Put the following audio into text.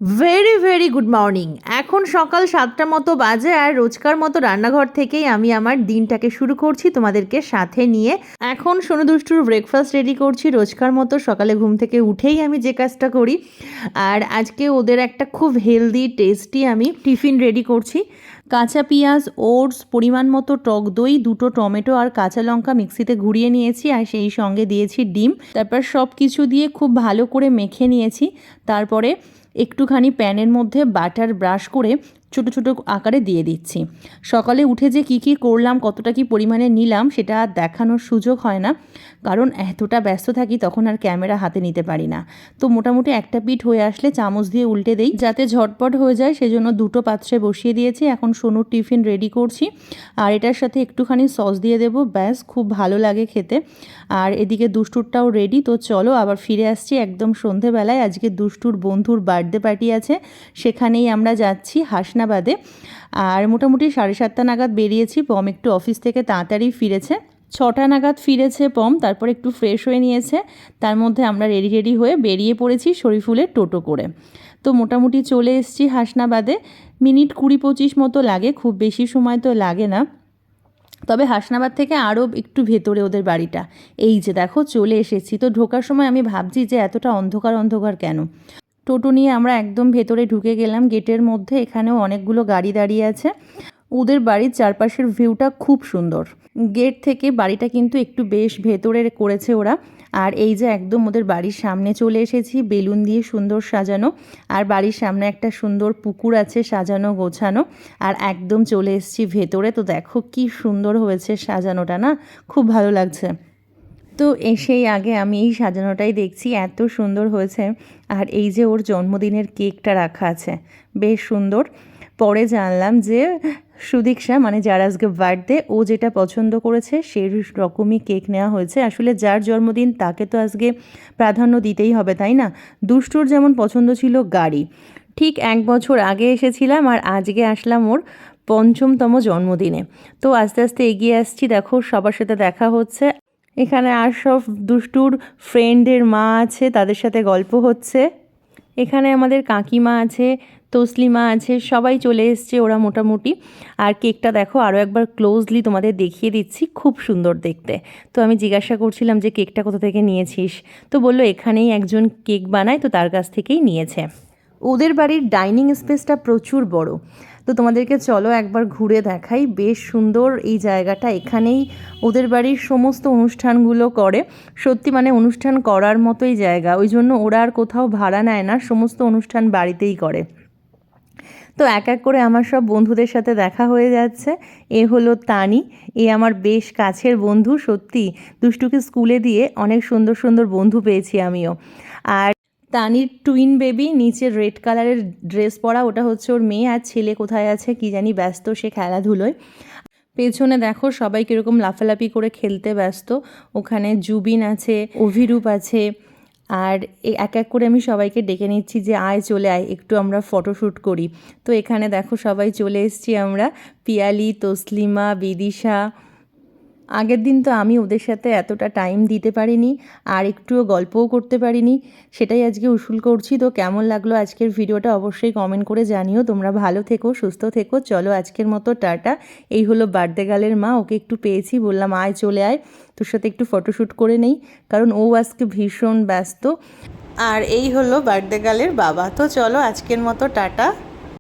Very very good morning. এখন সকাল 7টা মতো বাজে আর রোজকার মতো রান্নাঘর থেকেই আমি আমার দিনটাকে শুরু করছি তোমাদেরকে সাথে নিয়ে। এখন সোনু দুষ্টুর ব্রেকফাস্ট রেডি করছি রোজকার মতো, সকালে ঘুম থেকে উঠেই আমি যে কাজটা করি। আর আজকে ওদের একটা খুব হেলদি টেস্টি আমি টিফিন রেডি করছি। কাঁচা পেঁয়াজ, ওটস, পরিমাণ মতো টক দই, 2টো টমেটো আর কাঁচা লঙ্কা মিক্সিতে ঘুরিয়ে নিয়েছি আর সেই সঙ্গে দিয়েছি ডিম। তারপর সব কিছু দিয়ে খুব ভালো করে মেখে নিয়েছি। তারপরে একটুখানি প্যানের মধ্যে বাটার ব্রাশ করে ছোটো ছোটো আকারে দিয়ে দিচ্ছি। সকালে উঠে যে কী কী করলাম, কতটা কী পরিমাণে নিলাম সেটা আর দেখানোর সুযোগ হয় না, কারণ এতটা ব্যস্ত থাকি তখন আর ক্যামেরা হাতে নিতে পারি না। তো মোটামুটি একটা পিঠ হয়ে আসলে চামচ দিয়ে উল্টে দেই যাতে ঝটপট হয়ে যায়, সেজন্য 2টো পাত্রে বসিয়ে দিয়েছি। এখন সোনুর টিফিন রেডি করছি আর এটার সাথে একটুখানি সস দিয়ে দেবো, ব্যাস খুব ভালো লাগে খেতে। আর এদিকে দুষ্টুরটাও রেডি। তো চলো আবার ফিরে আসছি একদম সন্ধেবেলায়। আজকে দুষ্টুর বন্ধুর বার্থডে পার্টি আছে, সেখানেই আমরা যাচ্ছি হাসনাবাদে। আর মোটামুটি 7:30 নাগাদ বেরিয়েছি। পম একটু অফিস থেকে তাড়াতাড়ি ফিরেছে, 6টা নাগাদ ফিরেছে পম। তারপর একটু ফ্রেশ হয়ে নিয়েছে, তার মধ্যে আমরা রেডি হয়ে বেরিয়ে পড়েছি শরীফুলের টোটো করে। তো মোটামুটি চলে এসেছি হাসনাবাদে। মিনিট 20-25 মতো লাগে, খুব বেশি সময় তো লাগে না। তবে হাসনাবাদ থেকে আরও একটু ভেতরে ওদের বাড়িটা। এই যে দেখো চলে এসেছি। তো ঢোকার সময় আমি ভাবছি যে এতটা অন্ধকার অন্ধকার কেন। টোটো নিয়ে আমরা একদম ভেতরে ঢুকে গেলাম গেটের মধ্যে। এখানেও অনেকগুলো গাড়ি দাঁড়িয়ে আছে। ওদের বাড়ির চারপাশের ভিউটা খুব সুন্দর। গেট থেকে বাড়িটা কিন্তু একটু বেশ ভেতরে করেছে ওরা। আর এই যে একদম ওদের বাড়ির সামনে চলে এসেছি, বেলুন দিয়ে সুন্দর সাজানো। আর বাড়ির সামনে একটা সুন্দর পুকুর আছে সাজানো গোছানো। আর একদম চলে এসেছি ভেতরে। তো দেখো কি সুন্দর হয়েছে সাজানোটা, না খুব ভালো লাগছে। তো এসেই আগে আমি এই সাজানোটাই দেখছি, এত সুন্দর হয়েছে। আর এই যে ওর জন্মদিনের কেকটা রাখা আছে, বেশ সুন্দর। পরে জানলাম যে সুদীক্ষা, মানে যার আজকে বার্থডে, ও যেটা পছন্দ করেছে সেই রকমই কেক নেওয়া হয়েছে। আসলে যার জন্মদিন তাকে তো আজকে প্রাধান্য দিতেই হবে, তাই না? দুষ্টুর যেমন পছন্দ ছিল গাড়ি, ঠিক 1 বছর আগে এসেছিলাম আর আজকে আসলাম ওর 5মতম জন্মদিনে। তো আস্তে আস্তে এগিয়ে আসছি, দেখো সবার সাথে দেখা হচ্ছে। এখানে আর সব দুষ্টুর ফ্রেন্ডের মা আছে, তাদের সাথে গল্প হচ্ছে। এখানে আমাদের কাকিমা আছে, তসলিমা আছে, সবাই চলে এসছে ওরা মোটামুটি। আর কেকটা দেখো আরও একবার ক্লোজলি তোমাদের দেখিয়ে দিচ্ছি, খুব সুন্দর দেখতে। তো আমি জিজ্ঞাসা করছিলাম যে কেকটা কোথা থেকে নিয়েছিস, তো বললো এখানেই একজন কেক বানায়, তো তার কাছ থেকেই নিয়েছে। ওদের বাড়ির ডাইনিং স্পেসটা প্রচুর বড়। তো তোমাদেরকে চলো একবার ঘুরে দেখাই, বেশ সুন্দর এই জায়গাটা। এখানেই ওদের বাড়ির সমস্ত অনুষ্ঠানগুলো করে। সত্যি মানে অনুষ্ঠান করার মতোই জায়গা, ওই জন্য ওরা আর কোথাও ভাড়া নেয় না, সমস্ত অনুষ্ঠান বাড়িতেই করে। তো এক এক করে আমার সব বন্ধুদের সাথে দেখা হয়ে যাচ্ছে। এ হলো তানি, এ আমার বেশ কাছের বন্ধু। সত্যি দুষ্টুকে স্কুলে দিয়ে অনেক সুন্দর সুন্দর বন্ধু পেয়েছি আমিও। আর তানির টুইন বেবি, নিচে রেড কালারের ড্রেস পরা, ওটা হচ্ছে ওর মেয়ে। আর ছেলে কোথায় আছে কি জানি, ব্যস্ত সে খেলাধুলোয়। পেছনে দেখো সবাই কীরকম লাফালাফি করে খেলতে ব্যস্ত। ওখানে জুবিন আছে, অভিরূপ আছে। আর এক এক করে আমি সবাইকে ডেকে নিচ্ছি যে আয় চলে আয়, একটু আমরা ফটোশ্যুট করি। তো এখানে দেখো সবাই চলে এসেছি আমরা, পিয়ালি, তসলিমা, বিদিশা। আগের দিন তো আমি ওদের সাথে এতটা টাইম দিতে পারিনি আর একটুও গল্পও করতে পারিনি, সেটাই আজকে উসুল করছি। তো কেমন লাগলো আজকের ভিডিওটা অবশ্যই কমেন্ট করে জানিও। তোমরা ভালো থেকো, সুস্থ থেকো। চলো আজকের মতো টাটা। এই হলো বার্থডে গার্লের মা, ওকে একটু পেয়েছি, বললাম আয় চলে আয়, তোর সাথে একটু ফটোশ্যুট করে নেই, কারণ ও আজকে ভীষণ ব্যস্ত। আর এই হলো বার্থডে গার্লের বাবা। তো চলো আজকের মতো টাটা।